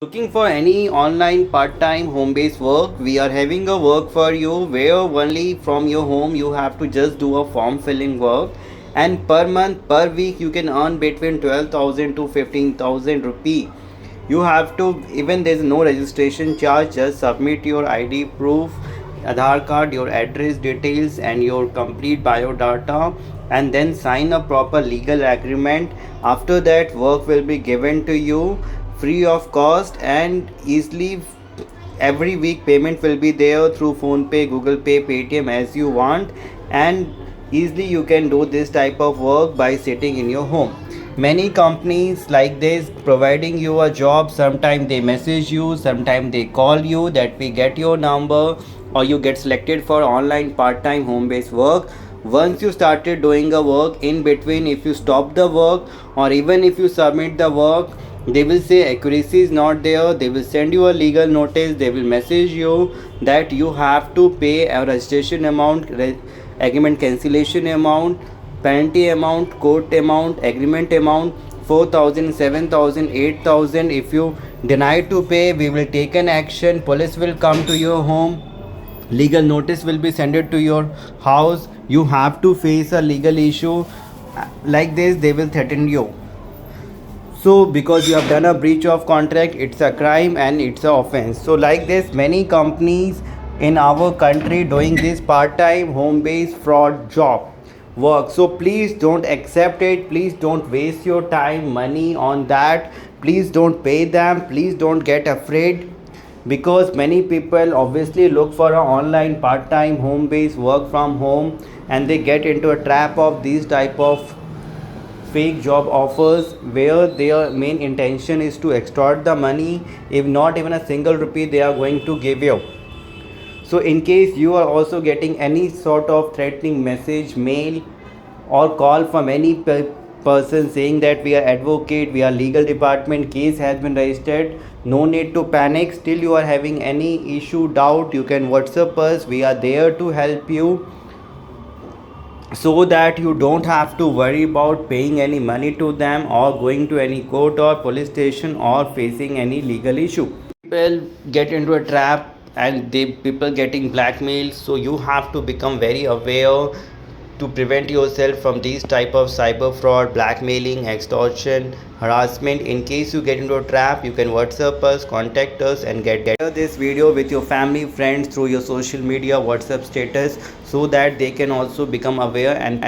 Looking for any online part-time home-based work? We are having a work for you where only from your home you have to just do a form filling work, and per month, per week you can earn between 12,000 to 15,000 rupee. You have to, even there is no registration charge, just submit your ID proof, Aadhaar card, your address details and your complete biodata, and then sign a proper legal agreement. After that, work will be given to you free of cost and easily. Every week payment will be there through phone pay, Google Pay, Paytm as you want, and easily you can do this type of work by sitting in your home. Many companies like this providing you a job, sometimes they message you, sometimes they call you that we get your number, or you get selected for online part-time home-based work. Once you started doing a work, in between if you stop the work or even if you submit the work, they will say accuracy is not there. They will send you a legal notice. They will message you that you have to pay a registration amount, agreement cancellation amount, penalty amount, court amount, agreement amount, 4,000, 7,000, 8,000. If you deny to pay, we will take an action. Police will come to your home. Legal notice will be sent to your house. You have to face a legal issue. Like this, they will threaten you. So because you have done a breach of contract, it's a crime and it's a offense. So like this, many companies in our country doing this part-time home-based fraud job work. So please don't accept it. Please don't waste your time, money on that. Please don't pay them. Please don't get afraid, because many people obviously look for an online part-time home-based work from home, and they get into a trap of these type of fake job offers where their main intention is to extort the money. If not even a single rupee they are going to give you. So in case you are also getting any sort of threatening message, mail or call from any person saying that we are advocate, we are legal department, case has been registered, no need to panic. Still you are having any issue, doubt, you can WhatsApp us. We are there to help you, so that you don't have to worry about paying any money to them or going to any court or police station or facing any legal issue. People get into a trap and people getting blackmailed, so you have to become very aware to prevent yourself from these type of cyber fraud, blackmailing, extortion, harassment. In case you get into a trap, you can WhatsApp us, contact us and get this video with your family, friends through your social media, WhatsApp status, so that they can also become aware and